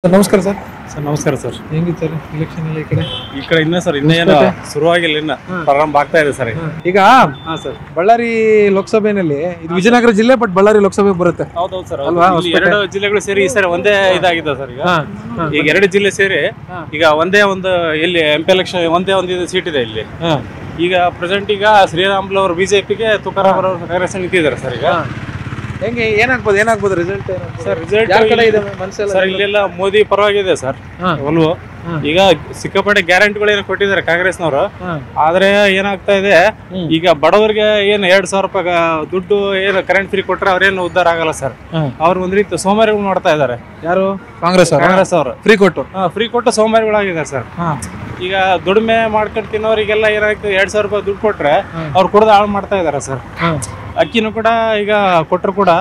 Sir ನಮಸ್ಕಾರ sir. Sir ನಮಸ್ಕಾರ sir. ಹೆಂಗಿತ್ತು ಸರ್ ಎಲೆಕ್ಷನ್ ಎಲ್ಲ ಈ ಕಡೆ? ಇನ್ನ ಸರ್ ಇನ್ನೇನು ಶುರುವಾಗಿಲ್ಲ, ಇನ್ನ ಪ್ರಾರಂಭ ಆಗ್ತಾ ಇದೆ ಸರ್. ಈಗ ಸರ್ ಬಳ್ಳಾರಿ ಲೋಕಸಭೆನಲ್ಲಿ ಇದು ವಿಜಯನಗರ ಜಿಲ್ಲೆ, ಬಟ್ ಬಳ್ಳಾರಿ ಲೋಕಸಭೆಗೆ ಬರುತ್ತೆ ಹೌದೌದು ಸರ್. ಅಲ್ವಾ? ಎರಡು ಜಿಲ್ಲೆಗಳು ಸೇರಿ ಈ ಸರಿ ಒಂದೇ ಇದಾಗಿದೆ ಸರ್. ಈಗ ಎರಡು ಜಿಲ್ಲೆ ಸೇರಿ ಈಗ ಒಂದೇ ಒಂದು ಇಲ್ಲಿ MP ಎಲೆಕ್ಷನ್ ಒಂದೇ ಒಂದು ಸೀಟ್ ಇದೆ ಇಲ್ಲಿ. ಈಗ ಪ್ರೆಸೆಂಟ್ ಈಗ ಶ್ರೀರಾಮುಲು ಅವರು ಬಿಜೆಪಿಗೆ, ತುಕಾರಾಮ್ ಅವರು ಕಾಂಗ್ರೆಸ್ ನಿಂತಿದ್ದಾರೆ ಸರ್. ಈಗ ಹೆಂಗೆ ಏನಾಗ್ಬೋದು ರಿಸಲ್ಟ್? ಸರ್ ರಿಸಲ್ಟ್ ಯಾರ ಕಡೆ ಇದೆ ಮನಸ್ಸೆಲ್ಲ? ಸರ್ ಇಲ್ಲೆಲ್ಲ ಮೋದಿ ಪರವಾಗಿದೆ ಸರ್ ಒಲ್ವು. ಈಗ ಸಿಕ್ಕಾಪಟ್ಟೆ ಗ್ಯಾರಂಟಿಗಳು ಏನು ಕೊಟ್ಟಿದ್ದಾರೆ ಕಾಂಗ್ರೆಸ್ನವರು. ಆದ್ರೆ ಏನಾಗ್ತಾ ಇದೆ, ಈಗ ಬಡವರಿಗೆ ಏನು 2,000 ರೂಪಾಯಿ ದುಡ್ಡು ಏನು ಕರೆಂಟ್ ಫ್ರೀ ಕೊಟ್ರೆ ಅವ್ರೇನು ಉದ್ಧಾರ ಆಗಲ್ಲ ಸರ್. ಅವ್ರು ಒಂದ್ ರೀತಿ ಸೋಮಾರಿಗಳು ಮಾಡ್ತಾ ಇದಾರೆ. ಯಾರು? ಕಾಂಗ್ರೆಸ್ ಅವರು ಫ್ರೀ ಕೊಟ್ಟು ಸೋಮಾರಿಗಳಾಗಿದ್ದಾರೆ ಸರ್. ಈಗ ದುಡಿಮೆ ಮಾಡ್ಕೊಂಡು ತಿನ್ನೋರಿಗೆಲ್ಲ ಏನಾಗ್ತದೆ, 2,000 ರೂಪಾಯಿ ದುಡ್ಡು ಕೊಟ್ರೆ ಅವ್ರು ಕುಡ್ದು ಹಾಳು ಮಾಡ್ತಾ ಇದಾರೆ ಸರ್. ಅಕ್ಕಿನೂ ಕೂಡ ಈಗ ಕೊಟ್ಟರು ಕೂಡ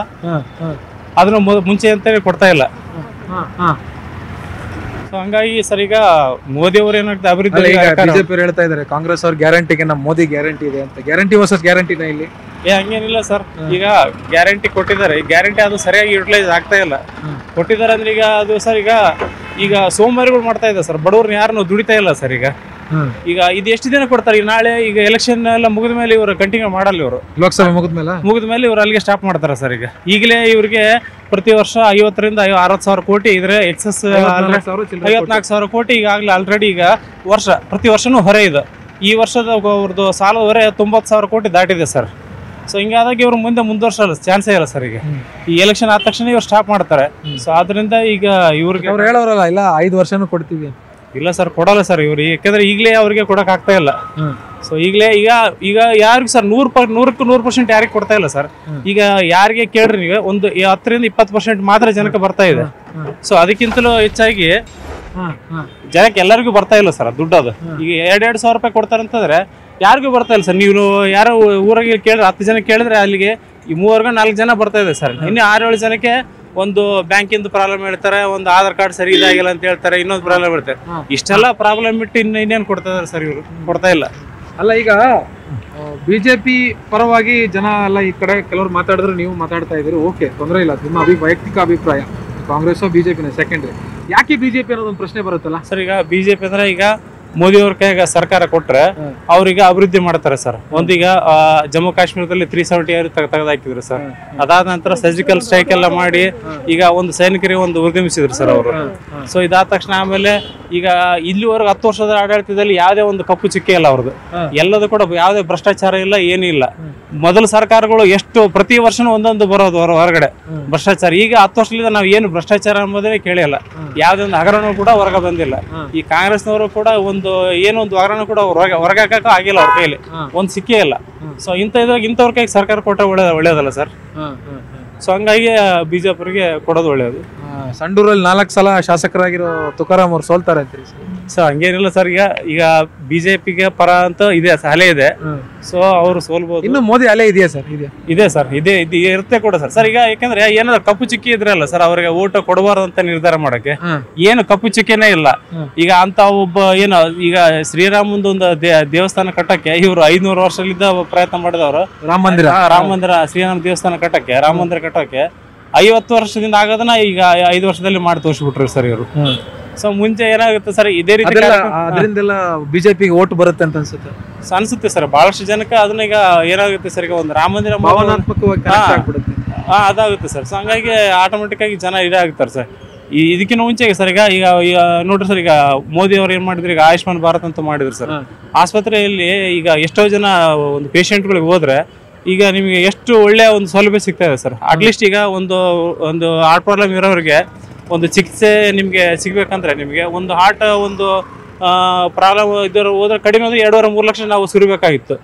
ಅದನ್ನ ಮುಂಚೆ ಅಂತೇಳಿ ಕೊಡ್ತಾ ಇಲ್ಲ. ಸೊ ಹಂಗಾಗಿ ಸರ್ ಈಗ ಮೋದಿ ಅವರು ಏನಾಗ್ತದೆ ಅಭಿವೃದ್ಧಿ ಬಿಜೆಪಿ ಹೇಳ್ತಾ ಇದಾರೆ ಕಾಂಗ್ರೆಸ್ ಅವ್ರ ಗ್ಯಾರಂಟಿಗೆ ನಮ್ಮ ಮೋದಿ ಗ್ಯಾರಂಟಿ ಇದೆ ಅಂತ. ಗ್ಯಾರಂಟಿ ವರ್ಸಸ್ ಗ್ಯಾರಂಟಿನ ಇಲ್ಲಿ ಹಂಗೇನಿಲ್ಲ ಸರ್. ಈಗ ಗ್ಯಾರಂಟಿ ಕೊಟ್ಟಿದ್ದಾರೆ, ಗ್ಯಾರಂಟಿ ಅದು ಸರಿಯಾಗಿ ಯುಟಿಲೈಸ್ ಆಗ್ತಾ ಇಲ್ಲ. ಕೊಟ್ಟಿದ್ದಾರೆ ಅಂದ್ರೆ ಈಗ ಅದು ಸರ್ ಈಗ ಸೋಮವಾರಿಗಳು ಮಾಡ್ತಾ ಇದೆ ಸರ್. ಬಡವ್ರನ್ನ ಯಾರನ್ನು ದುಡಿತಾ ಇಲ್ಲ ಸರ್. ಈಗ ಇದು ಎಷ್ಟು ದಿನ ಕೊಡ್ತಾರೆ? ನಾಳೆ ಈಗ ಎಲೆಕ್ಷನ್ ಎಲ್ಲ ಮುಗಿದ ಮೇಲೆ ಇವರು ಕಂಟಿನ್ಯೂ ಮಾಡಲ್ಲ. ಇವರು ಲೋಕಸಭೆ ಮುಗಿದ ಮೇಲೆ ಇವರು ಅಲ್ಲಿಗೆ ಸ್ಟಾಪ್ ಮಾಡ್ತಾರೆ ಸರ್. ಈಗಲೇ ಇವರಿಗೆ ಪ್ರತಿ ವರ್ಷ 50,000 ರಿಂದ 60,000 ಕೋಟಿ ಇದ್ರೆ ಎಕ್ಸಸ್ 54,000 ಕೋಟಿ ಈಗಾಗಲೇ ಆಲ್ರೆಡಿ ಈಗ ಪ್ರತಿ ವರ್ಷನೂ ಹೊರೆ ಇದೆ. ಈ ವರ್ಷದ ಅವ್ರದ್ದು ಸಾಲ ಹೊರೆ 90,000 ಕೋಟಿ ದಾಟಿದೆ ಸರ್. ಸೊ ಹಿಂಗಾದಾಗ ಇವ್ರು ಮುಂದುವರ್ಸಲ್ಲ, ಚಾನ್ಸೇ ಇಲ್ಲ ಸರ್. ಈಗ ಈ ಎಲೆಕ್ಷನ್ ಆದ ತಕ್ಷಣ ಇವ್ರು ಸ್ಟಾಪ್ ಮಾಡ್ತಾರೆ. ಸೊ ಆದ್ರಿಂದ ಈಗ ಇವ್ರಿಗೆ ಅವ್ರು ಹೇಳೋರಲ್ಲ, ಇಲ್ಲ 5 ವರ್ಷನೂ ಕೊಡ್ತೀವಿ. ಇಲ್ಲ ಸರ್, ಕೊಡಲ್ಲ ಸರ್ ಇವ್ರು. ಯಾಕಂದ್ರೆ ಈಗಲೇ ಅವ್ರಿಗೆ ಕೊಡಕ್ ಆಗ್ತಾ ಇಲ್ಲ. ಸೊ ಈಗಲೇ ಈಗ ಯಾರಿಗೆ ಸರ್ 100% ಯಾರಿಗೆ ಕೊಡ್ತಾ ಇಲ್ಲ ಸರ್. ಈಗ ಯಾರಿಗೆ ಕೇಳ್ರಿ ನೀವು, ಒಂದು 10 ರಿಂದ 20% ಮಾತ್ರ ಜನಕ್ಕೆ ಬರ್ತಾ ಇದೆ. ಸೊ ಅದಕ್ಕಿಂತಲೂ ಹೆಚ್ಚಾಗಿ ಜನಕ್ಕೆ ಎಲ್ಲರಿಗೂ ಬರ್ತಾ ಇಲ್ಲ ಸರ್ ದುಡ್ಡು. ಅದು ಈಗ 2,000 ರೂಪಾಯಿ ಕೊಡ್ತಾರೆ ಅಂತಂದ್ರೆ ಯಾರಿಗೂ ಬರ್ತಾ ಇಲ್ಲ ಸರ್. ನೀವು ಯಾರೋ ಊರಾಗೆ ಕೇಳಿದ್ರೆ 10 ಜನ ಕೇಳಿದ್ರೆ ಅಲ್ಲಿಗೆ ಈ 3-4 ಜನ ಬರ್ತಾ ಇದೆ ಸರ್. ಇನ್ನು 6-7 ಜನಕ್ಕೆ ಒಂದು ಬ್ಯಾಂಕಿಂದ ಪ್ರಾಬ್ಲಮ್ ಹೇಳ್ತಾರೆ, ಒಂದು ಆಧಾರ್ ಕಾರ್ಡ್ ಸರಿ ಇದಾಗಿಲ್ಲ ಅಂತ ಹೇಳ್ತಾರೆ, ಇನ್ನೊಂದು ಪ್ರಾಬ್ಲಮ್ ಹೇಳ್ತಾರೆ. ಇಷ್ಟೆಲ್ಲ ಪ್ರಾಬ್ಲಮ್ ಬಿಟ್ಟು ಇನ್ನೇನು ಕೊಡ್ತಾ ಇದಾರೆ ಸರ್ ಇವರು? ಕೊಡ್ತಾ ಇಲ್ಲ. ಅಲ್ಲ, ಈಗ ಬಿಜೆಪಿ ಪರವಾಗಿ ಜನ ಎಲ್ಲ ಈ ಕಡೆ ಕೆಲವರು ಮಾತಾಡಿದ್ರೆ ನೀವು ಮಾತಾಡ್ತಾ ಇದ್ದೀರಿ, ಓಕೆ, ತೊಂದರೆ ಇಲ್ಲ. ನಿಮ್ಮ ವೈಯಕ್ತಿಕ ಅಭಿಪ್ರಾಯ. ಕಾಂಗ್ರೆಸ್ ಬಿಜೆಪಿನ ಸೆಕೆಂಡ್ರಿ. ಯಾಕೆ ಬಿಜೆಪಿ ಅನ್ನೋದು ಒಂದು ಪ್ರಶ್ನೆ ಬರುತ್ತಲ್ಲ ಸರ್. ಈಗ ಬಿಜೆಪಿ ಅಂದ್ರೆ ಈಗ ಮೋದಿ ಅವ್ರ ಕೈಗ ಸರ್ಕಾರ ಕೊಟ್ರೆ ಅವ್ರಿಗೆ ಅಭಿವೃದ್ಧಿ ಮಾಡ್ತಾರೆ ಸರ್. ಒಂದೀಗ ಜಮ್ಮು ಕಾಶ್ಮೀರದಲ್ಲಿ 370 ತೆಗೆದಾಕಿದ್ರು ಸರ್. ಅದಾದ ನಂತರ ಸರ್ಜಿಕಲ್ ಸ್ಟ್ರೈಕ್ ಎಲ್ಲ ಮಾಡಿ ಈಗ ಒಂದು ಸೈನಿಕರಿಗೆ ಒಂದು ಉದ್ಯಮಿಸಿದ್ರು ಸರ್ ಅವರು. ಸೊ ಇದಾದ ತಕ್ಷಣ ಆಮೇಲೆ ಈಗ ಇಲ್ಲಿವರೆಗೂ 10 ವರ್ಷದ ಆಡಳಿತದಲ್ಲಿ ಯಾವುದೇ ಒಂದು ಕಪ್ಪು ಚಿಕ್ಕೆ ಇಲ್ಲ ಅವ್ರದ್ದು. ಎಲ್ಲದೂ ಕೂಡ ಯಾವುದೇ ಭ್ರಷ್ಟಾಚಾರ ಇಲ್ಲ, ಏನೂ ಇಲ್ಲ. ಮೊದಲ ಸರ್ಕಾರಗಳು ಎಷ್ಟು ಪ್ರತಿ ವರ್ಷನೂ ಒಂದೊಂದು ಬರೋದು ಹೊರಗಡೆ ಭ್ರಷ್ಟಾಚಾರ. ಈಗ 10 ವರ್ಷದಿಂದ ನಾವು ಏನು ಭ್ರಷ್ಟಾಚಾರ ಅನ್ನೋದೇ ಕೇಳಿಲ್ಲ. ಯಾವುದೇ ಒಂದು ಹಗರಣ ಕೂಡ ಹೊರಗೆ ಬಂದಿಲ್ಲ. ಈ ಕಾಂಗ್ರೆಸ್ನವರು ಕೂಡ ಒಂದು ಏನೊಂದು ಹಗರಣ ಕೂಡ ಹೊರಗೆ ಹಾಕಕ್ಕೆ ಆಗಿಲ್ಲ ಅವ್ರ ಕೈಲಿ, ಒಂದು ಸಿಕ್ಕೇ ಇಲ್ಲ. ಸೊ ಇಂಥವ್ರ ಕೈಗೆ ಸರ್ಕಾರ ಕೊಟ್ರೆ ಒಳ್ಳೇದಲ್ಲ ಸರ್. ಸೊ ಹಂಗಾಗಿ ಬಿಜೆಪಿಗೆ ಕೊಡೋದು ಒಳ್ಳೇದು. ಸಂಡೂರಲ್ಲಿ 4 ಸಲ ಶಾಸಕರಾಗಿರೋ ತುಕಾರಾಮ್ ಅವ್ರು ಸೋಲ್ತಾರೆ ಅಂತೀರಿ ಸೊ ಹಂಗೇನಿಲ್ಲ ಸರ್. ಈಗ ಬಿಜೆಪಿಗೆ ಪರ ಅಂತ ಇದೆ, ಅಲೆ ಇದೆ. ಸೊ ಅವರು ಸೋಲ್ಬಹುದು. ಇನ್ನು ಮೋದಿ ಅಲೆ ಇದೆಯಾ ಸರ್? ಇದೆ ಸರ್, ಇದೆ ಇರುತ್ತೆ ಕೂಡ ಸರ್. ಈಗ ಯಾಕಂದ್ರೆ ಏನಾದ್ರು ಕಪ್ಪು ಚಿಕ್ಕಿ ಇದ್ರಲ್ಲ ಸರ್, ಅವ್ರಿಗೆ ಓಟ ಕೊಡಬಾರ್ದು ಅಂತ ನಿರ್ಧಾರ ಮಾಡಕ್ಕೆ ಏನು ಕಪ್ಪು ಚಿಕ್ಕಿನೇ ಇಲ್ಲ. ಈಗ ಅಂತ ಒಬ್ಬ ಏನು ಈಗ ಶ್ರೀರಾಮಂದು ಒಂದು ದೇವಸ್ಥಾನ ಕಟ್ಟಕ್ಕೆ ಇವರು 500 ವರ್ಷದಿಂದ ಪ್ರಯತ್ನ ಮಾಡಿದವರು. ರಾಮ ಮಂದಿರ ಶ್ರೀರಾಮ ದೇವಸ್ಥಾನ ಕಟ್ಟಕ್ಕೆ, ರಾಮ ಮಂದಿರ ಕಟ್ಟಕ್ಕೆ 50 ವರ್ಷದಿಂದ ಆಗೋದನ್ನ ಈಗ 5 ವರ್ಷದಲ್ಲಿ ಮಾಡಿ ತೋರಿಸ್ಬಿಟ್ರು ಸರ್ ಇವರು. ಸೊ ಮುಂಚೆ ಏನಾಗುತ್ತೆ ಸರ್, ಇದೇ ರೀತಿ ಅದರಿಂದೆಲ್ಲ ಬಿಜೆಪಿಗೆ ಓಟ್ ಬರುತ್ತೆ ಅಂತ ಅನ್ಸುತ್ತೆ ಸರ್. ಬಹಳಷ್ಟು ಜನಕ್ಕೆ ಅದನ್ನ ಈಗ ಏನಾಗುತ್ತೆ ಸರ್, ಈಗ ಒಂದು ರಾಮ ಮಂದಿರ ಅದಾಗುತ್ತೆ ಸರ್. ಸೊ ಹಂಗಾಗಿ ಆಟೋಮೆಟಿಕ್ ಆಗಿ ಜನ ಇದಾಗುತ್ತಾರೆ ಸರ್. ಇದಕ್ಕಿಂತ ಮುಂಚೆಗೆ ಸರ್ ಈಗ ನೋಡ್ರಿ ಸರ್, ಈಗ ಮೋದಿ ಅವ್ರು ಏನ್ ಮಾಡಿದ್ರು, ಈಗ ಆಯುಷ್ಮಾನ್ ಭಾರತ್ ಅಂತ ಮಾಡಿದ್ರು ಸರ್. ಆಸ್ಪತ್ರೆಯಲ್ಲಿ ಈಗ ಎಷ್ಟೋ ಜನ ಒಂದು ಪೇಷಂಟ್ಗಳಿಗೆ ಹೋದ್ರೆ ಈಗ ನಿಮಗೆ ಎಷ್ಟು ಒಳ್ಳೆ ಒಂದು ಸೌಲಭ್ಯ ಸಿಗ್ತಾ ಇದೆ ಸರ್. ಅಟ್ಲೀಸ್ಟ್ ಈಗ ಒಂದು ಹಾರ್ಟ್ ಪ್ರಾಬ್ಲಮ್ ಇರೋರಿಗೆ ಒಂದು ಚಿಕಿತ್ಸೆ ನಿಮ್ಗೆ ಸಿಗ್ಬೇಕಂದ್ರೆ ನಿಮ್ಗೆ ಒಂದು ಹಾರ್ಟ್ ಒಂದು ಪ್ರಾಬ್ಲಮ್ ಇದ್ದರು ಹೋದ್ರೆ ಕಡಿಮೆ ಅಂದ್ರೆ 2.5-3 ಲಕ್ಷ ನಾವು ಸುರಿಬೇಕಾಗಿತ್ತು.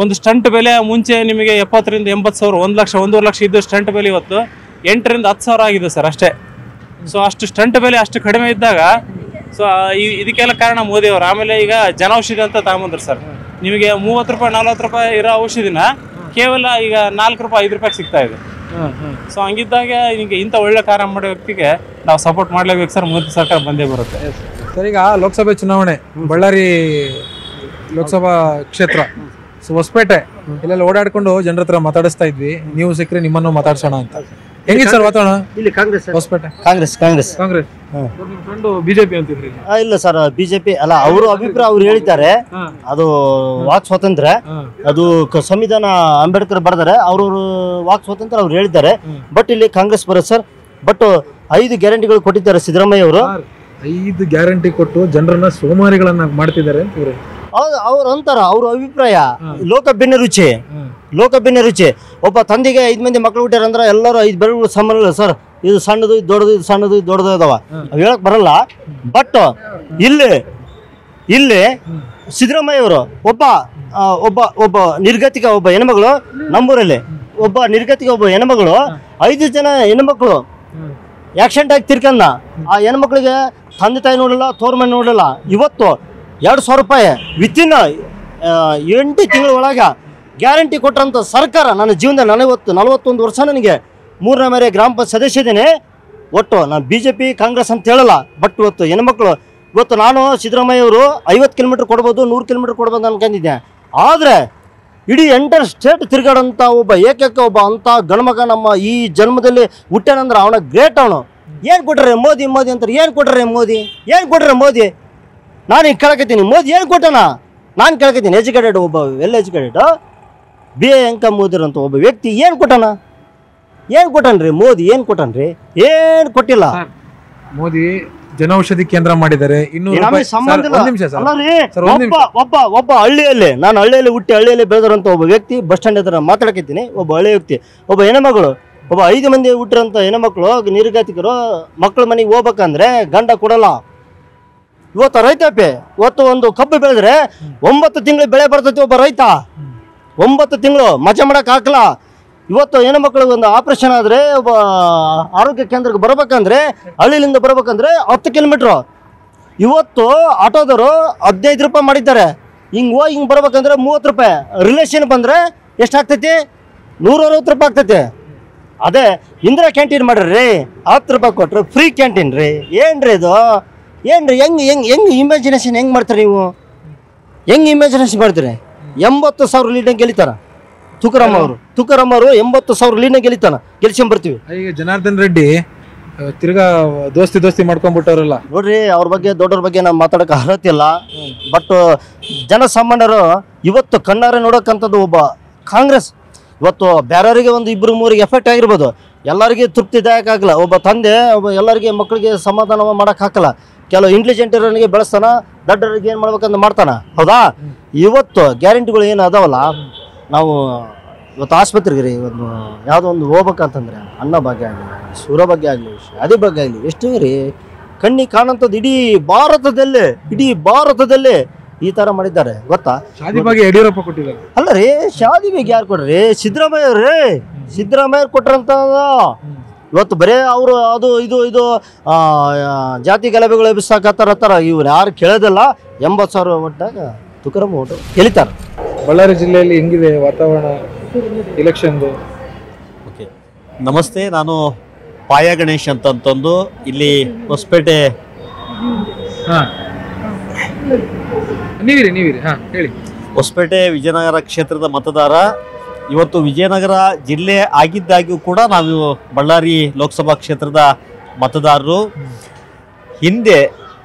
ಒಂದು ಸ್ಟಂಟ್ ಬೆಲೆ ಮುಂಚೆ ನಿಮಗೆ 70,000 ರಿಂದ 80,000, 1 ಲಕ್ಷ 1.5 ಲಕ್ಷ ಇದ್ದು ಸ್ಟಂಟ್ ಬೆಲೆ ಇವತ್ತು 8 ರಿಂದ 10,000 ಆಗಿದೆ ಸರ್ ಅಷ್ಟೇ. ಸೊ ಅಷ್ಟು ಸ್ಟಂಟ್ ಬೆಲೆ ಅಷ್ಟು ಕಡಿಮೆ ಇದ್ದಾಗ ಸೊ ಇದಕ್ಕೆಲ್ಲ ಕಾರಣ ಮೋದಿ ಅವರು. ಆಮೇಲೆ ಈಗ ಜನೌಷಧಿ ಅಂತ ತಗೊಂಬಂದ್ರು ಸರ್. ನಿಮಗೆ 30 ರೂಪಾಯಿ 40 ರೂಪಾಯಿ ಇರೋ ಔಷಧಿನ ಕೇವಲ ಈಗ 4 ರೂಪಾಯಿ 5 ರೂಪಾಯಿ ಸಿಗ್ತಾ ಇದೆ. ಸೊ ಹಂಗಿದ್ದಾಗ ಈಗ ಇಂಥ ಒಳ್ಳೆ ಕಾರ್ಯ ಮಾಡೋ ವ್ಯಕ್ತಿಗೆ ನಾವು ಸಪೋರ್ಟ್ ಮಾಡ್ಲೇಬೇಕು ಸರ್. ಮೋದಿ ಸರ್ಕಾರ ಬಂದೇ ಬರುತ್ತೆ ಸರ್. ಈಗ ಲೋಕಸಭೆ ಚುನಾವಣೆ, ಬಳ್ಳಾರಿ ಲೋಕಸಭಾ ಕ್ಷೇತ್ರ, ಹೊಸಪೇಟೆ ಇಲ್ಲೆಲ್ಲ ಓಡಾಡ್ಕೊಂಡು ಜನರ ಹತ್ರ ಮಾತಾಡಿಸ್ತಾ ಇದ್ವಿ. ನೀವು ಸಿಕ್ಕರೆ ನಿಮ್ಮನ್ನು ಮಾತಾಡ್ಸೋಣ ಅಂತ. ಹೆಂಗಿದೆ ಸರ್ ವಾತಾವರಣ ಇಲ್ಲಿ ಕಾಂಗ್ರೆಸ್ ಹೊಸಪೇಟೆ? ಕಾಂಗ್ರೆಸ್ ಕಾಂಗ್ರೆಸ್ ನಿಮ್ಮ ಫ್ರೆಂಡ್ ಬಿಜೆಪಿ ಅಂತಿದ್ರಿ. ಇಲ್ಲ ಸರ್, ಬಿಜೆಪಿ ಅಲ್ಲ. ಅವರು ಅಭಿಪ್ರಾಯ ಅವ್ರು ಹೇಳಿದ್ದಾರೆ, ಅದು ವಾಕ್ ಸ್ವಾತಂತ್ರ್ಯ, ಅದು ಸಂವಿಧಾನ ಅಂಬೇಡ್ಕರ್ ಬರ್ದಾರೆ, ಅವ್ರವ್ರು ವಾಕ್ ಸ್ವಾತಂತ್ರ್ಯ ಅವ್ರು ಹೇಳಿದ್ದಾರೆ. ಬಟ್ ಇಲ್ಲಿ ಕಾಂಗ್ರೆಸ್ ಬರುತ್ತೆ ಸರ್. ಬಟ್ 5 ಗ್ಯಾರಂಟಿಗಳು ಕೊಟ್ಟಿದ್ದಾರೆ ಸಿದ್ದರಾಮಯ್ಯ ಅವರು. 5 ಗ್ಯಾರಂಟಿ ಕೊಟ್ಟು ಜನರನ್ನ ಸೋಮಾರಿಗಳನ್ನ ಮಾಡ್ತಿದ್ದಾರೆ ಅಂತ ಅವ್ರು ಅಂತಾರ, ಅವ್ರ ಅಭಿಪ್ರಾಯ. ಲೋಕ ಭಿನ್ನ ರುಚಿ. ಒಬ್ಬ ತಂದೆಗೆ 5 ಮಂದಿ ಮಕ್ಳು ಹುಟ್ಟಾರ ಅಂದ್ರೆ ಎಲ್ಲರೂ 5 ಬೆರಳುಗಳು ಸಮಾನ ಸರ್. ಇದು ಸಣ್ಣದು, ಇದು ದೊಡ್ಡದು, ಇದು ಸಣ್ಣದು, ಇದು ದೊಡ್ಡದು ಇದಾವ, ಹೇಳಕ್ ಬರಲ್ಲ. ಬಟ್ ಇಲ್ಲಿ ಸಿದ್ದರಾಮಯ್ಯ ಅವರು ಒಬ್ಬ ನಿರ್ಗತಿಕ ಒಬ್ಬ ಹೆಣ್ಮಗಳು, ನಮ್ಮೂರಲ್ಲಿ ಒಬ್ಬ ನಿರ್ಗತಿಕ ಒಬ್ಬ ಹೆಣ್ಮಗಳು, 5 ಜನ ಹೆಣ್ಮಕ್ಳು ಆಕ್ಸಿಡೆಂಟ್ ಆಗಿ ತಿರ್ಕಂದ. ಆ ಹೆಣ್ಮಕ್ಳಿಗೆ ತಂದೆ ತಾಯಿ ನೋಡಲ್ಲ, ತೋರ್ಮನೆ ನೋಡಲ್ಲ. ಇವತ್ತು 2,000 ರೂಪಾಯಿ ವಿತಿನ್ 8 ತಿಂಗಳ ಒಳಗೆ ಗ್ಯಾರಂಟಿ ಕೊಟ್ಟಂಥ ಸರ್ಕಾರ ನನ್ನ ಜೀವನದಲ್ಲಿ. ನಾನು ಇವತ್ತು 41 ವರ್ಷ, ನನಗೆ 3ನೇ ಮೇರೆ ಗ್ರಾಮ ಪಂಚಾಯತ್ ಸದಸ್ಯ ಇದ್ದೀನಿ. ಒಟ್ಟು ನಾನು BJP ಕಾಂಗ್ರೆಸ್ ಅಂತ ಹೇಳಲ್ಲ. ಬಟ್ ಇವತ್ತು ಹೆಣ್ಮಕ್ಳು, ಇವತ್ತು ನಾನು ಸಿದ್ದರಾಮಯ್ಯ ಅವರು 50 ಕಿಲೋಮೀಟ್ರ್ ಕೊಡ್ಬೋದು, 100 ಕಿಲೋಮೀಟ್ರ್ ಕೊಡ್ಬೋದು ಅನ್ಕೊಂಡಿದ್ದೆ. ಆದರೆ ಇಡೀ ಎಂಟರ್ ಸ್ಟೇಟ್ ತಿರುಗಾಡೋಂಥ ಒಬ್ಬ ಏಕೈಕ ಒಬ್ಬ ಅಂಥ ಗಣಮಗ ನಮ್ಮ ಈ ಜನ್ಮದಲ್ಲಿ ಹುಟ್ಟಾನಂದ್ರೆ ಅವನ ಗ್ರೇಟ್. ಅವನು ಏನು ಕೊಟ್ರೆ ಮೋದಿ ಅಂತಾರೆ. ಏನು ಕೊಟ್ರೆ ಮೋದಿ? ನಾನು ಈಗ ಕೇಳಕತ್ತೀನಿ, ಮೋದಿ ಏನು ಕೊಟ್ಟಣ? ನಾನು ಕೇಳಕತ್ತೀನಿ. ಎಜುಕೇಟೆಡ್ ಒಬ್ಬ ವೆಲ್ ಎಜುಕೇಟೆಡ್ BA ಇನ್ಕಮ್ ಓದಿರೋಂಥ ಒಬ್ಬ ವ್ಯಕ್ತಿ ಏನು ಕೊಟ್ಟನ್ರಿ ಮೋದಿ? ಏನು ಕೊಟ್ಟಿಲ್ಲ. ಮೋದಿ ಜನೌಷಧಿ ಕೇಂದ್ರ ಮಾಡಿದ್ದಾರೆ. ಒಬ್ಬ ಹಳ್ಳಿಯಲ್ಲಿ, ನಾನು ಹಳ್ಳಿಯಲ್ಲಿ ಹುಟ್ಟಿ ಹಳ್ಳಿಯಲ್ಲಿ ಬೆಳೆದಿರೋಂಥ ಒಬ್ಬ ವ್ಯಕ್ತಿ, ಬಸ್ ಸ್ಟ್ಯಾಂಡ್ ಹತ್ರ ಮಾತಾಡಕತ್ತೀನಿ. ಒಬ್ಬ ಹಳ್ಳಿ ವ್ಯಕ್ತಿ, ಒಬ್ಬ ಹೆಣ್ಮಗಳು, ಒಬ್ಬ 5 ಮಂದಿ ಹುಟ್ಟಿರೋಂಥ ಹೆಣ್ಮಕ್ಳು ನಿರ್ಗತಿಕರು ಮಕ್ಳ ಮನೆಗೆ ಹೋಗ್ಬೇಕಂದ್ರೆ ಗಂಡ ಕೊಡಲ್ಲ. ಇವತ್ತು ರೈತಾಪಿ, ಇವತ್ತು ಒಂದು ಕಬ್ಬು ಬೆಳೆದ್ರೆ 9 ತಿಂಗಳು ಬೆಳೆ ಬರ್ತೈತಿ. ಒಬ್ಬ ರೈತ 9 ತಿಂಗಳು ಮಜಾ ಮಾಡಕ್ ಹಾಕಲ್ಲ. ಇವತ್ತು ಹೆಣ್ಮಕ್ಳಿಗೆ ಒಂದು ಆಪರೇಷನ್ ಆದರೆ ಒಬ್ಬ ಆರೋಗ್ಯ ಕೇಂದ್ರಕ್ಕೆ ಬರ್ಬೇಕಂದ್ರೆ, ಹಳ್ಳಿಲಿಂದ ಬರ್ಬೇಕಂದ್ರೆ 10 ಕಿಲೋಮೀಟ್ರು. ಇವತ್ತು ಆಟೋದವರು 15 ರೂಪಾಯಿ ಮಾಡಿದ್ದಾರೆ. ಹಿಂಗೆ ಬರ್ಬೇಕಂದ್ರೆ 30 ರೂಪಾಯಿ. ರಿಲೇಷನ್ ಬಂದರೆ ಎಷ್ಟಾಗ್ತೈತಿ? 160 ರೂಪಾಯಿ ಆಗ್ತೈತಿ. ಅದೇ ಇಂದಿರಾ ಕ್ಯಾಂಟೀನ್ ಮಾಡ್ರಿ, 10 ರೂಪಾಯಿ ಕೊಟ್ರು ಫ್ರೀ ಕ್ಯಾಂಟೀನ್ ರೀ. ಏನ್ರಿ ಇದು? ಹೆಂಗೆ ಇಮ್ಯಾಜಿನೇಷನ್ ಹೆಂಗೆ ಮಾಡ್ತೀರಿ ನೀವು? ಹೆಂಗೆ ಇಮ್ಯಾಜಿನೇಷನ್ ಮಾಡ್ತೀರಿ? 80,000 ಲೀಡ್ ಗೆಲ್ಲಿತಾರ ತುಕಾರಾಮ್ ಅವರು 80,000 ಲೀಡ್ ಗೆಲ್ಸ್ಕೊಂಡ್ಬರ್ತೀವಿ. ಈಗ ಜನಾರ್ದನ್ ರೆಡ್ಡಿ ತಿರ್ಗಾ ದೋಸ್ತಿ ಮಾಡ್ಕೊಂಡ್ಬಿಟ್ಟವ್ರಲ್ಲ ನೋಡ್ರಿ. ಅವ್ರ ಬಗ್ಗೆ ದೊಡ್ಡವ್ರ ಬಗ್ಗೆ ನಾವು ಮಾತಾಡೋಕೆ ಅರ್ಹತೆ ಇಲ್ಲ. ಬಟ್ ಜನಸಾಮಾನ್ಯರು ಇವತ್ತು ಕಣ್ಣಾರೆ ನೋಡೋಕ್ಕಂಥದ್ದು ಒಬ್ಬ ಕಾಂಗ್ರೆಸ್. ಇವತ್ತು ಬೇರೆಯವರಿಗೆ ಒಂದು 2-3 ಎಫೆಕ್ಟ್ ಆಗಿರ್ಬೋದು, ಎಲ್ಲರಿಗೆ ತೃಪ್ತಿದಾಯಕ ಆಗಲ್ಲ. ಒಬ್ಬ ತಂದೆ ಎಲ್ಲರಿಗೆ ಮಕ್ಕಳಿಗೆ ಸಮಾಧಾನ ಮಾಡೋಕೆ ಹಾಕಲ್ಲ. ಕೆಲವು ಇಂಟೆಲಿಜೆಂಟ್ ಇರೋನಿಗೆ ಬೆಳೆಸ್ತಾನ, ದೊಡ್ಡರಿಗೆ ಏನು ಮಾಡ್ಬೇಕಂತ ಮಾಡ್ತಾನ. ಹೌದಾ? ಇವತ್ತು ಗ್ಯಾರಂಟಿಗಳು ಏನು ಅದಾವಲ್ಲ, ನಾವು ಇವತ್ತು ಆಸ್ಪತ್ರೆಗೆ ರೀ ಒಂದು ಯಾವುದೋ ಒಂದು ಹೋಗ್ಬೇಕಂತಂದ್ರೆ ಅನ್ನ ಭಾಗ್ಯ ಆಗಲಿ, ಸೂರ ಭಾಗ್ಯ ಆಗಲಿ, ಶಾದಿ ಭಾಗ್ಯ ಆಗಲಿ, ಎಷ್ಟು ರೀ ಕಣ್ಣಿಗೆ ಕಾಣಂಥದ್ದು ಇಡೀ ಭಾರತದಲ್ಲೇ ಈ ಥರ ಮಾಡಿದ್ದಾರೆ. ಗೊತ್ತಾ? ಶಾದಿ ಭಾಗ್ಯ ಯಡಿಯೂರಪ್ಪ ಕೊಟ್ಟಿದ್ದಾರೆ. ಅಲ್ಲ ರೀ, ಶಾದಿ ಭಾಗ್ಯ ಯಾರು ಕೊಡ್ರಿ? ಸಿದ್ದರಾಮಯ್ಯ ಕೊಟ್ರಂತ. ಇವತ್ತು ಬರೇ ಅವರು ಅದು ಇದು ಜಾತಿ ಗಲಭೆಗಳು ಎಬ್ಬಿಸಾಕತ್ತಾರ. ಇವ್ರು ಯಾರು ಕೇಳೋದಿಲ್ಲ. 80,000 ಒಟ್ಟಾಗ ತುಕಾರಾಮ್ ಓಟು ಗೆಲ್ಲಿತಾರೆ. ಬಳ್ಳಾರಿ ಜಿಲ್ಲೆಯಲ್ಲಿ ಹೆಂಗಿದೆ ವಾತಾವರಣ ಎಲೆಕ್ಷನ್ದು? ಓಕೆ, ನಮಸ್ತೆ. ನಾನು ಪಾಯ ಗಣೇಶ್ ಅಂತಂದು ಇಲ್ಲಿ ಹೊಸಪೇಟೆ. ನೀವಿರಿ ಹೇಳಿ. ಹೊಸಪೇಟೆ ವಿಜಯನಗರ ಕ್ಷೇತ್ರದ ಮತದಾರ. ಇವತ್ತು ವಿಜಯನಗರ ಜಿಲ್ಲೆ ಆಗಿದ್ದಾಗ್ಯೂ ಕೂಡ ನಾವು ಬಳ್ಳಾರಿ ಲೋಕಸಭಾ ಕ್ಷೇತ್ರದ ಮತದಾರರು. ಹಿಂದೆ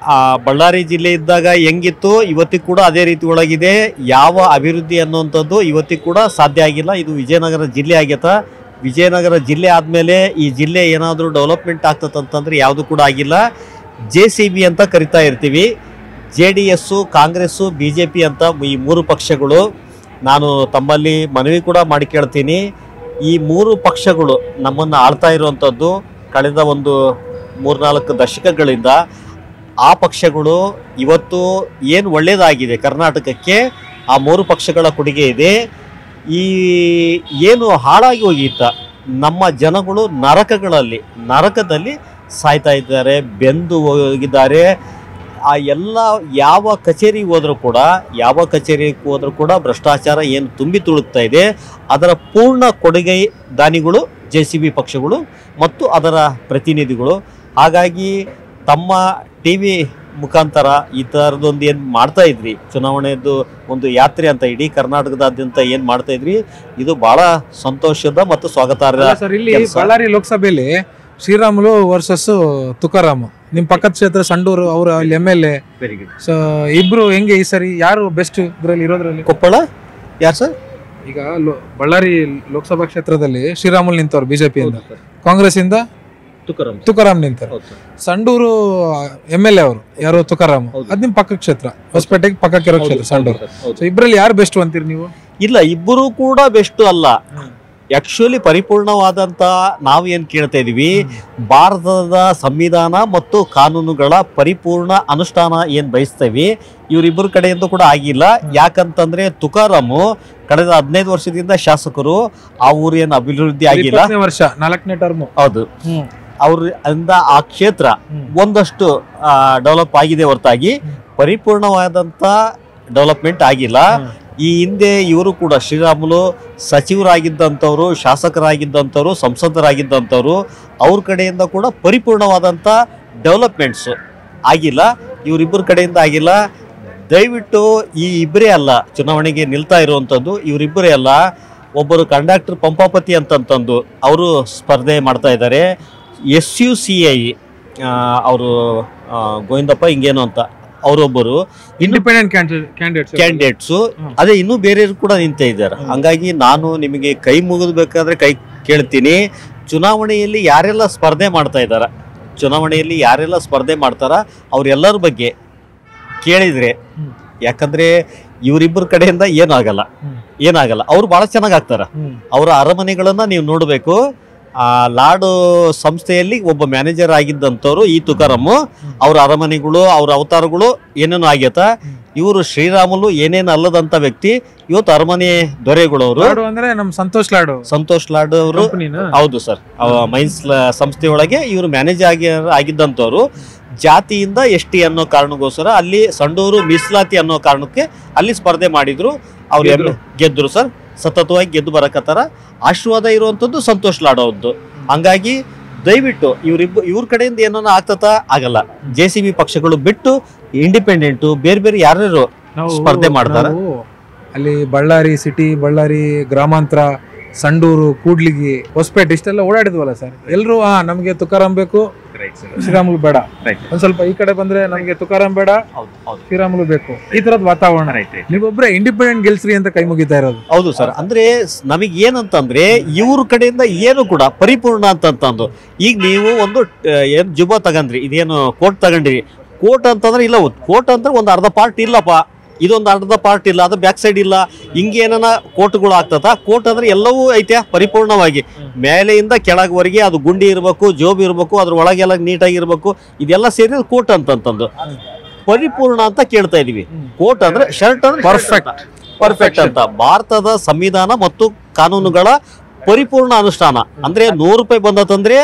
ಬಳ್ಳಾರಿ ಜಿಲ್ಲೆ ಇದ್ದಾಗ ಹೆಂಗಿತ್ತು ಇವತ್ತಿಗೆ ಕೂಡ ಅದೇ ರೀತಿ ಒಳಗಿದೆ. ಯಾವ ಅಭಿವೃದ್ಧಿ ಅನ್ನುವಂಥದ್ದು ಇವತ್ತಿಗೆ ಕೂಡ ಸಾಧ್ಯ ಆಗಿಲ್ಲ. ಇದು ವಿಜಯನಗರ ಜಿಲ್ಲೆ ಆಗೈತ. ವಿಜಯನಗರ ಜಿಲ್ಲೆ ಆದಮೇಲೆ ಈ ಜಿಲ್ಲೆ ಏನಾದರೂ ಡೆವಲಪ್ಮೆಂಟ್ ಆಗ್ತದಂತಂದ್ರೆ ಯಾವುದು ಕೂಡ ಆಗಿಲ್ಲ. JCB ಅಂತ ಕರಿತಾ ಇರ್ತೀವಿ. JDS, ಕಾಂಗ್ರೆಸ್ಸು, BJP ಅಂತ ಈ 3 ಪಕ್ಷಗಳು. ನಾನು ತಮ್ಮಲ್ಲಿ ಮನವಿ ಕೂಡ ಮಾಡಿ ಕೇಳ್ತೀನಿ, ಈ 3 ಪಕ್ಷಗಳು ನಮ್ಮನ್ನು ಆಳ್ತಾ ಇರುವಂಥದ್ದು ಕಳೆದ ಒಂದು 3-4 ದಶಕಗಳಿಂದ. ಆ ಪಕ್ಷಗಳು ಇವತ್ತು ಏನು ಒಳ್ಳೆಯದಾಗಿದೆ ಕರ್ನಾಟಕಕ್ಕೆ, ಆ 3 ಪಕ್ಷಗಳ ಕೊಡುಗೆ ಇದೆ. ಈ ಏನು ಹಾಳಾಗಿ ಹೋಗಿತ್ತ ನಮ್ಮ ಜನಗಳು ನರಕದಲ್ಲಿ ಸಾಯ್ತಾ ಇದ್ದಾರೆ, ಬೆಂದು ಹೋಗಿದ್ದಾರೆ. ಆ ಎಲ್ಲ ಯಾವ ಕಚೇರಿಗೆ ಹೋದರೂ ಕೂಡ ಭ್ರಷ್ಟಾಚಾರ ಏನು ತುಂಬಿ ತುಳುಕ್ತಾ ಇದೆ, ಅದರ ಪೂರ್ಣ ಕೊಡುಗೆ ದಾನಿಗಳು JCB ಪಕ್ಷಗಳು ಮತ್ತು ಅದರ ಪ್ರತಿನಿಧಿಗಳು. ಹಾಗಾಗಿ ತಮ್ಮ TV ಮುಖಾಂತರ ಈ ಥರದೊಂದು ಏನು ಮಾಡ್ತಾ ಇದ್ರಿ, ಚುನಾವಣೆದು ಒಂದು ಯಾತ್ರೆ ಅಂತ ಇಡೀ ಕರ್ನಾಟಕದಾದ್ಯಂತ ಏನು ಮಾಡ್ತಾ ಇದ್ರಿ, ಇದು ಬಹಳ ಸಂತೋಷದ ಮತ್ತು ಸ್ವಾಗತಾರ್ಹ. ಸರ್, ಇಲ್ಲಿ ಬಳ್ಳಾರಿ ಲೋಕಸಭೆಯಲ್ಲಿ ಶ್ರೀರಾಮುಲು ವರ್ಸಸ್ ತುಕಾರಾಮ್, ನಿಮ್ ಪಕ್ಕದ ಕ್ಷೇತ್ರ ಸಂಡೂರು, ಅವರು ಅಲ್ಲಿ MLA. Very good. ಸೊ ಇಬ್ರು ಹೆಂಗೆ ಈ ಸರಿ ಯಾರು ಬೆಸ್ಟ್ ಇದ್ರಲ್ಲಿ ಇರೋದ್ರಲ್ಲಿ? ಕೊಪ್ಪಳ ಯಾರು ಸರ್? ಈಗ ಬಳ್ಳಾರಿ ಲೋಕಸಭಾ ಕ್ಷೇತ್ರದಲ್ಲಿ ಶ್ರೀರಾಮುಲು ನಿಂತವ್ರು ಬಿಜೆಪಿ ಇಂದ, ಕಾಂಗ್ರೆಸ್ ಇಂದ ತುಕಾರಾಮ್ ನಿಂತವ್ರು. ಸಂಡೂರು MLA ಅವರು ಯಾರು ತುಕಾರಾಮ್, ಅದ್ ನಿಮ್ ಪಕ್ಕ ಕ್ಷೇತ್ರ, ಹೊಸಪೇಟೆಗೆ ಪಕ್ಕಕ್ಕಿರೋ ಕ್ಷೇತ್ರ ಸಂಡೂರು. ಸೊ ಇಬ್ರಲ್ಲಿ ಯಾರು ಬೆಸ್ಟ್ ಅಂತೀರಿ ನೀವು? ಇಲ್ಲ, ಇಬ್ಬರು ಕೂಡ ಬೆಸ್ಟ್ ಅಲ್ಲ. ಆಕ್ಚುಲಿ ಪರಿಪೂರ್ಣವಾದಂತ ನಾವು ಏನ್ ಕೇಳ್ತಾ ಇದೀವಿ, ಭಾರತದ ಸಂವಿಧಾನ ಮತ್ತು ಕಾನೂನುಗಳ ಪರಿಪೂರ್ಣ ಅನುಷ್ಠಾನ ಏನ್ ಬಯಸ್ತೇವಿ, ಇವರಿಬ್ಬರ ಕಡೆಯಿಂದ ಕೂಡ ಆಗಿಲ್ಲ. ಯಾಕಂತಂದ್ರೆ ತುಕಾರಾಮು ಕಳೆದ 15 ವರ್ಷದಿಂದ ಶಾಸಕರು, ಆ ಊರು ಏನು ಅಭಿವೃದ್ಧಿ ಆಗಿಲ್ಲ. ವರ್ಷ 4ನೇ ಟರ್ಮ್. ಹೌದು, ಅವ್ರಿಂದ ಆ ಕ್ಷೇತ್ರ ಒಂದಷ್ಟು ಡೆವಲಪ್ ಆಗಿದೆ ಹೊರತಾಗಿ ಪರಿಪೂರ್ಣವಾದಂತ ಡೆವಲಪ್ಮೆಂಟ್ ಆಗಿಲ್ಲ. ಈ ಹಿಂದೆ ಇವರು ಕೂಡ ಶ್ರೀರಾಮುಲು ಸಚಿವರಾಗಿದ್ದಂಥವ್ರು, ಶಾಸಕರಾಗಿದ್ದಂಥವ್ರು, ಸಂಸದರಾಗಿದ್ದಂಥವ್ರು, ಅವ್ರ ಕಡೆಯಿಂದ ಕೂಡ ಪರಿಪೂರ್ಣವಾದಂಥ ಡೆವಲಪ್ಮೆಂಟ್ಸ್ ಆಗಿಲ್ಲ. ಇವರಿಬ್ಬರ ಕಡೆಯಿಂದ ಆಗಿಲ್ಲ. ದಯವಿಟ್ಟು ಈ ಇಬ್ಬರೇ ಅಲ್ಲ ಚುನಾವಣೆಗೆ ನಿಲ್ತಾ ಇರುವಂಥದ್ದು, ಇವರಿಬ್ಬರೇ ಅಲ್ಲ. ಒಬ್ಬರು ಕಂಡಕ್ಟರ್ ಪಂಪಾಪತಿ ಅಂತಂತಂದು ಅವರು ಸ್ಪರ್ಧೆ ಮಾಡ್ತಾ ಇದ್ದಾರೆ. SUCI ಅವರು ಗೋವಿಂದಪ್ಪ ಹಿಂಗೇನು ಅಂತ ಅವರೊಬ್ಬರು ಇಂಡಿಪೆಂಡೆಂಟ್ ಕ್ಯಾಂಡಿಡೇಟ್ಸು. ಅದೇ ಇನ್ನೂ ಬೇರೆಯವರು ಕೂಡ ನಿಂತ ಇದ್ದಾರೆ. ಹಂಗಾಗಿ ನಾನು ನಿಮಗೆ ಕೈ ಮುಗಿದ್ಬೇಕಾದ್ರೆ ಕೈ ಕೇಳ್ತೀನಿ, ಚುನಾವಣೆಯಲ್ಲಿ ಯಾರೆಲ್ಲ ಸ್ಪರ್ಧೆ ಮಾಡ್ತಾ ಇದ್ದಾರೆ, ಚುನಾವಣೆಯಲ್ಲಿ ಯಾರೆಲ್ಲ ಸ್ಪರ್ಧೆ ಮಾಡ್ತಾರ ಅವರೆಲ್ಲರ ಬಗ್ಗೆ ಕೇಳಿದ್ರೆ, ಯಾಕಂದ್ರೆ ಇವರಿಬ್ಬರ ಕಡೆಯಿಂದ ಏನಾಗಲ್ಲ. ಅವ್ರು ಬಹಳ ಚೆನ್ನಾಗಿ ಆಗ್ತಾರ. ಅವರ ಅರಮನೆಗಳನ್ನ ನೀವು ನೋಡಬೇಕು. ಲಾಡು ಸಂಸ್ಥೆಯಲ್ಲಿ ಒಬ್ಬ ಮ್ಯಾನೇಜರ್ ಆಗಿದ್ದಂಥವ್ರು ಈ ತುಕಾರಾಮ್. ಅವ್ರ ಅರಮನೆಗಳು, ಅವ್ರ ಅವತಾರಗಳು ಏನೇನು ಆಗ್ಯತ. ಇವರು ಶ್ರೀರಾಮುಲು ಏನೇನು ಅಲ್ಲದಂತ ವ್ಯಕ್ತಿ, ಇವತ್ತು ಅರಮನೆ ದೊರೆಗಳು ಅವರು. ಅಂದ್ರೆ ನಮ್ ಸಂತೋಷ್ ಲಾಡು ಅವರು. ಹೌದು ಸರ್, ಮೈನ್ಸ್ ಸಂಸ್ಥೆಯೊಳಗೆ ಇವರು ಮ್ಯಾನೇಜರ್ ಆಗಿದ್ದಂಥವ್ರು. ಜಾತಿಯಿಂದ ST ಅನ್ನೋ ಕಾರಣಕ್ಕೋಸ್ಕರ ಅಲ್ಲಿ ಸಂಡೂರು ಮೀಸಲಾತಿ ಅನ್ನೋ ಕಾರಣಕ್ಕೆ ಅಲ್ಲಿ ಸ್ಪರ್ಧೆ ಮಾಡಿದ್ರು. ಅವ್ರು ಗೆದ್ರು ಸರ್, ಸತತವಾಗಿ ಗೆದ್ದು ಬರಕತ್ತಾರ. ಆಶೀರ್ವಾದ ಇರುವಂಥದ್ದು ಸಂತೋಷ್ ಲಾಡ್ ಅವ್ರದ್ದು. ಹಂಗಾಗಿ ದಯವಿಟ್ಟು ಇವ್ರ ಕಡೆಯಿಂದ ಏನೋ ಆಗ್ತತ ಆಗಲ್ಲ. JCB ಪಕ್ಷಗಳು ಬಿಟ್ಟು ಇಂಡಿಪೆಂಡೆಂಟು ಬೇರೆ ಬೇರೆ ಯಾರ್ಯಾರು ಸ್ಪರ್ಧೆ ಮಾಡ್ತಾರ. ಅಲ್ಲಿ ಬಳ್ಳಾರಿ ಸಿಟಿ, ಬಳ್ಳಾರಿ ಗ್ರಾಮಾಂತರ, ಸಂಡೂರು, ಕೂಡ್ಲಿಗಿ, ಹೊಸಪೇಟೆ ಇಷ್ಟೆಲ್ಲ ಓಡಾಡಿದ್ವಲ್ಲ ಸರ್. ಎಲ್ರು ನಮ್ಗೆ ತುಕಾರಾಮ್ ಬೇಕು, ಶ್ರೀರಾಮುಲು ಬೇಡ. ಒಂದ್ ಸ್ವಲ್ಪ ಈ ಕಡೆ ಬಂದ್ರೆ ನಮ್ಗೆ ತುಕಾರಾಮ್ ಬೇಡ, ಶ್ರೀರಾಮುಲು ಬೇಕು. ಈ ತರದ ವಾತಾವರಣ. ನೀವೊಬ್ರೆ ಇಂಡಿಪೆಂಡೆಂಟ್ ಗೆಲ್ಸ್ರಿ ಅಂತ ಕೈ ಮುಗಿತಾ ಇರೋದು. ಹೌದು ಸರ್. ಅಂದ್ರೆ ನಮಗ್ ಏನಂತಂದ್ರೆ ಇವ್ರ ಕಡೆಯಿಂದ ಏನು ಕೂಡ ಪರಿಪೂರ್ಣ ಅಂತಂದು. ಈಗ ನೀವು ಒಂದು ಏನ್ ಜುಬಾ ತಗಂದ್ರಿ, ಇದೇನು ಕೋಟ್ ತಗೊಂಡ್ರಿ. ಕೋಟ್ ಅಂತಂದ್ರೆ ಇಲ್ಲ, ಕೋಟ್ ಅಂದ್ರೆ ಒಂದು ಅರ್ಧ ಪಾರ್ಟ್ ಇಲ್ಲಪ್ಪ, ಇದೊಂದು ಅರ್ಧ ಪಾರ್ಟ್ ಇಲ್ಲ, ಅದು ಬ್ಯಾಕ್ ಸೈಡ್ ಇಲ್ಲ, ಹಿಂಗೇನ ಕೋಟ್ಗಳು ಆಗ್ತದ. ಕೋಟ್ ಅಂದ್ರೆ ಎಲ್ಲವೂ ಐತೆ ಪರಿಪೂರ್ಣವಾಗಿ, ಮೇಲೆಯಿಂದ ಕೆಳಗವರೆಗೆ ಅದು ಗುಂಡಿ ಇರಬೇಕು, ಜೋಬ್ ಇರಬೇಕು, ಅದ್ರ ಒಳಗೆಲ್ಲ ನೀಟಾಗಿ ಇರಬೇಕು. ಇದೆಲ್ಲ ಸೇರಿ ಕೋಟ್ ಅಂತಂತಂದು ಪರಿಪೂರ್ಣ ಅಂತ ಕೇಳ್ತಾ ಇದೀವಿ. ಕೋಟ್ ಅಂದ್ರೆ ಶರ್ಟ್ ಅಂದ್ರೆ ಪರ್ಫೆಕ್ಟ್ ಅಂತ. ಭಾರತದ ಸಂವಿಧಾನ ಮತ್ತು ಕಾನೂನುಗಳ ಪರಿಪೂರ್ಣ ಅನುಷ್ಠಾನ ಅಂದ್ರೆ 100 ರೂಪಾಯಿ ಬಂದತಂದ್ರೆ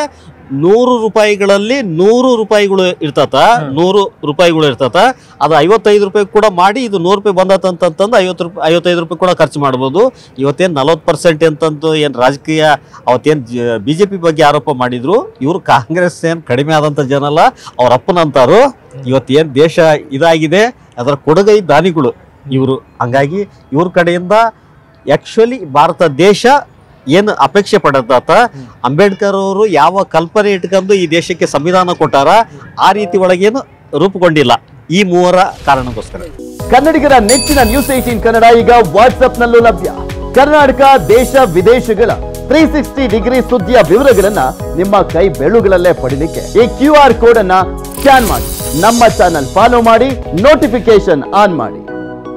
100 ರೂಪಾಯಿಗಳಲ್ಲಿ 100 ರೂಪಾಯಿಗಳು ಇರ್ತತ, 100 ರೂಪಾಯಿಗಳು ಇರ್ತತ. ಅದು 55 ರೂಪಾಯಿ ಕೂಡ ಮಾಡಿ ಇದು 100 ರೂಪಾಯಿ ಬಂದತಂತಂದು 55 ರೂಪಾಯಿ ಕೂಡ ಖರ್ಚು ಮಾಡ್ಬೋದು. ಇವತ್ತೇನು 40% ಅಂತಂದು ಏನು ರಾಜಕೀಯ ಅವತ್ತೇನು BJP ಬಗ್ಗೆ ಆರೋಪ ಮಾಡಿದ್ರು, ಇವರು ಕಾಂಗ್ರೆಸ್ ಏನು ಕಡಿಮೆ ಆದಂಥ ಜನ ಅಲ್ಲ, ಅವ್ರ ಅಪ್ಪನಂತಾರು. ಇವತ್ತೇನು ದೇಶ ಇದಾಗಿದೆ ಅದರ ಕೊಡುಗೈ ದಾನಿಗಳು ಇವರು. ಹಂಗಾಗಿ ಇವ್ರ ಕಡೆಯಿಂದ ಆಕ್ಚುಲಿ ಭಾರತ ದೇಶ ಏನು ಅಪೇಕ್ಷೆ ಪಡತ್ತ, ಅಂಬೇಡ್ಕರ್ ಅವರು ಯಾವ ಕಲ್ಪನೆ ಇಟ್ಕೊಂಡು ಈ ದೇಶಕ್ಕೆ ಸಂವಿಧಾನ ಕೊಟ್ಟಾರ ಆ ರೀತಿ ಒಳಗೇನು ರೂಪುಗೊಂಡಿಲ್ಲ. ಈ ಮೂವರ ಕಾರಣಕ್ಕೋಸ್ಕರ ಕನ್ನಡಿಗರ ನೆಚ್ಚಿನ ನ್ಯೂಸ್ 18 ಕನ್ನಡ ಈಗ ವಾಟ್ಸ್ಆಪ್ನಲ್ಲೂ ಲಭ್ಯ. ಕರ್ನಾಟಕ, ದೇಶ ವಿದೇಶಗಳ 360 ಡಿಗ್ರಿ ಸುದ್ದಿಯ ವಿವರಗಳನ್ನ ನಿಮ್ಮ ಕೈ ಬೆರಳುಗಳಲ್ಲೇ ಪಡಿಲಿಕ್ಕೆ ಈ QR ಕೋಡ್ ಅನ್ನ ಸ್ಕ್ಯಾನ್ ಮಾಡಿ, ನಮ್ಮ ಚಾನಲ್ ಫಾಲೋ ಮಾಡಿ, ನೋಟಿಫಿಕೇಶನ್ ಆನ್ ಮಾಡಿ.